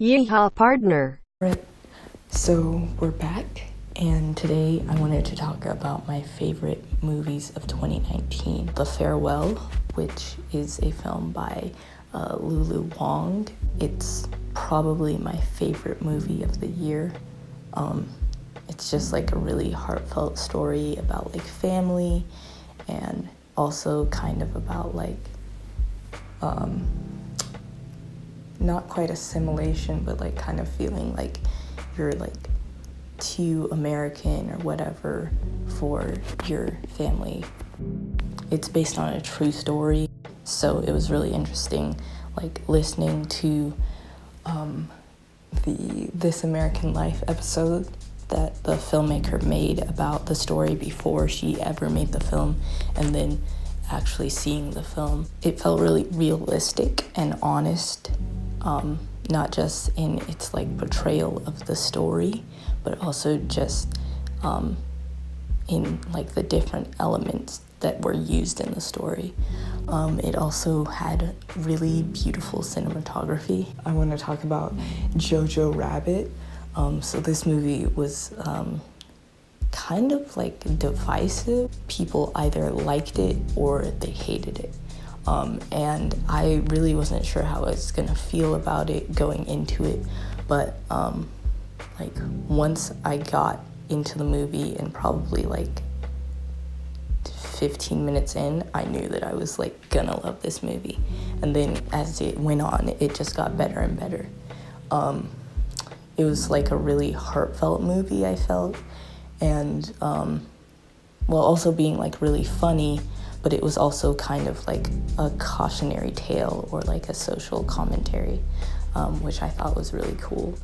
Yeehaw, partner. Right, so we're back, and today I wanted to talk about my favorite movies of 2019. The Farewell, which is a film by Lulu Wang. It's probably my favorite movie of the year. It's just like a really heartfelt story about like family, and also kind of about like not quite assimilation, but like kind of feeling like you're like too American or whatever for your family. It's based on a true story, so it was really interesting like listening to the This American Life episode that the filmmaker made about the story before she ever made the film, and then actually seeing the film. It felt really realistic and honest, not just in its like portrayal of the story, but also just in like the different elements that were used in the story. It also had really beautiful cinematography. I want to talk about Jojo Rabbit. So this movie was kind of like divisive. People either liked it or they hated it. And I really wasn't sure how I was gonna feel about it going into it, but like once I got into the movie and probably like 15 minutes in, I knew that I was like gonna love this movie. And then as it went on, it just got better and better. It was like a really heartfelt movie, I felt, and while also being like really funny, but it was also kind of like a cautionary tale or like a social commentary, which I thought was really cool.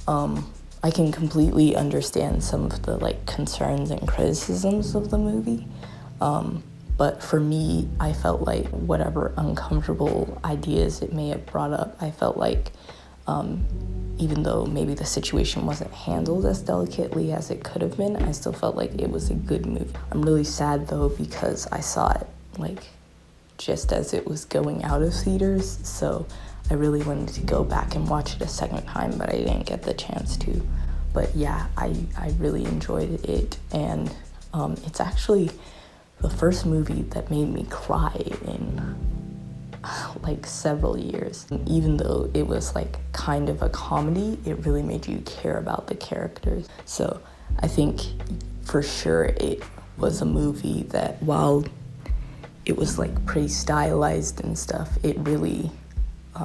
I can completely understand some of the like concerns and criticisms of the movie, but for me, I felt like whatever uncomfortable ideas it may have brought up, I felt like even though maybe the situation wasn't handled as delicately as it could have been, I still felt like it was a good movie. I'm really sad though because I saw it like just as it was going out of theaters, so I really wanted to go back and watch it a second time, but I didn't get the chance to. But yeah, I really enjoyed it, and it's actually the first movie that made me cry in like several years. Even though it was like kind of a comedy, it really made you care about the characters. So I think for sure it was a movie that, while it was like pretty stylized and stuff, it really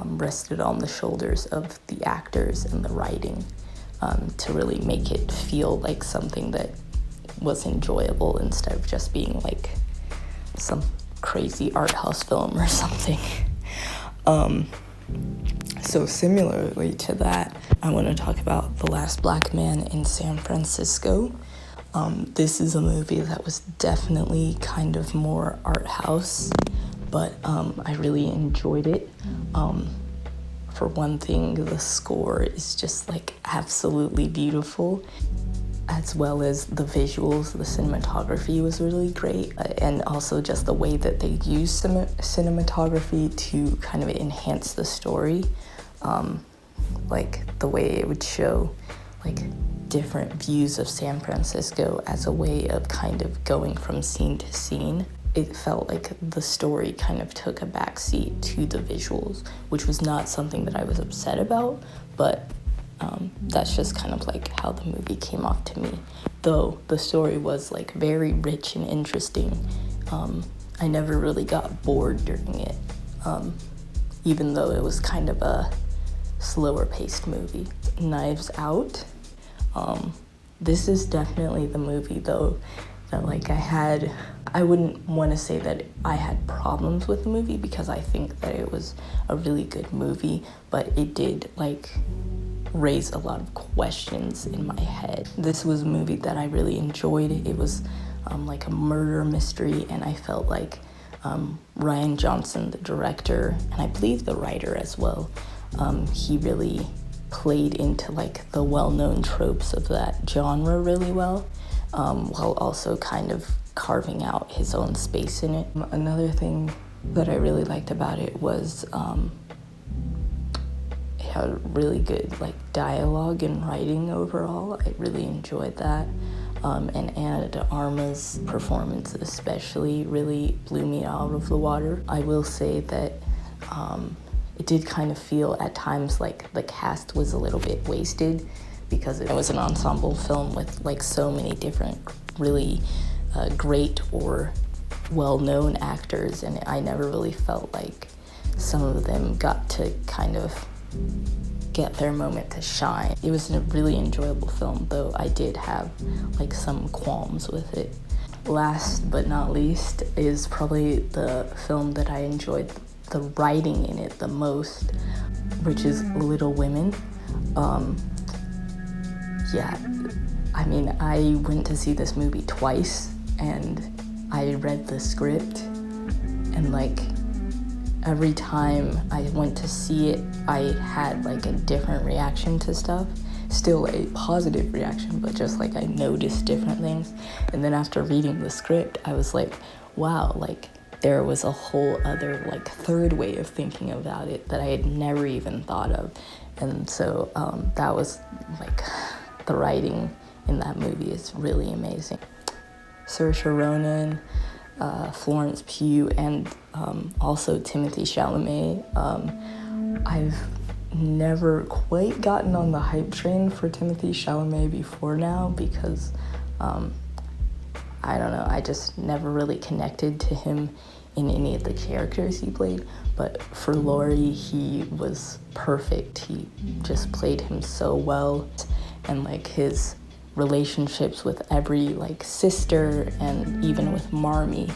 rested on the shoulders of the actors and the writing to really make it feel like something that was enjoyable instead of just being like some crazy art house film or something. So similarly to that, I want to talk about The Last Black Man in San Francisco. This is a movie that was definitely kind of more art house, but I really enjoyed it. For one thing, the score is just like absolutely beautiful, as well as the visuals. The cinematography was really great, and also just the way that they use cinematography to kind of enhance the story, like the way it would show like different views of San Francisco as a way of kind of going from scene to scene. It felt like the story kind of took a backseat to the visuals, which was not something that I was upset about, but that's just kind of like how the movie came off to me. Though the story was like very rich and interesting, I never really got bored during it, even though it was kind of a slower paced movie. Knives Out. This is definitely the movie though that like I wouldn't want to say that I had problems with the movie, because I think that it was a really good movie, but it did like raise a lot of questions in my head. This was a movie that I really enjoyed. It was like a murder mystery, and I felt like Rian Johnson, the director, and I believe the writer as well, he really played into like the well-known tropes of that genre really well, while also kind of carving out his own space in it. Another thing that I really liked about it was it had really good like dialogue and writing overall. I really enjoyed that. And Anna de Armas' performance especially really blew me out of the water. I will say that it did kind of feel at times like the cast was a little bit wasted because it was an ensemble film with like so many different really great or well-known actors, and I never really felt like some of them got to kind of get their moment to shine. It was a really enjoyable film, though I did have like some qualms with it. Last but not least is probably the film that I enjoyed the writing in it the most, which is Little Women. Yeah, I mean, I went to see this movie twice, and I read the script, and like every time I went to see it, I had like a different reaction to stuff. Still a positive reaction, but just like I noticed different things. And then after reading the script, I was like, wow, like there was a whole other like third way of thinking about it that I had never even thought of. And so that was like, the writing in that movie is really amazing. Saoirse Ronan, Florence Pugh, and also Timothée Chalamet. I've never quite gotten on the hype train for Timothée Chalamet before now because I don't know, I just never really connected to him in any of the characters he played. But for Laurie, he was perfect. He just played him so well, and like his relationships with every like sister and even with Marmee,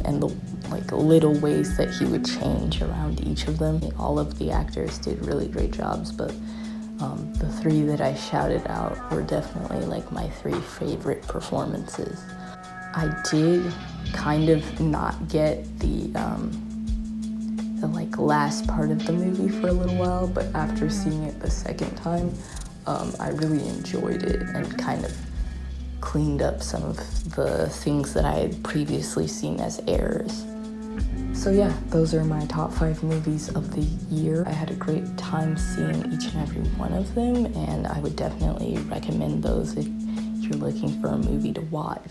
and the like little ways that he would change around each of them. All of the actors did really great jobs, but the three that I shouted out were definitely like my three favorite performances. I did kind of not get the like last part of the movie for a little while, but after seeing it the second time, I really enjoyed it and kind of cleaned up some of the things that I had previously seen as errors. So yeah, those are my top 5 movies of the year. I had a great time seeing each and every one of them, and I would definitely recommend those if you're looking for a movie to watch.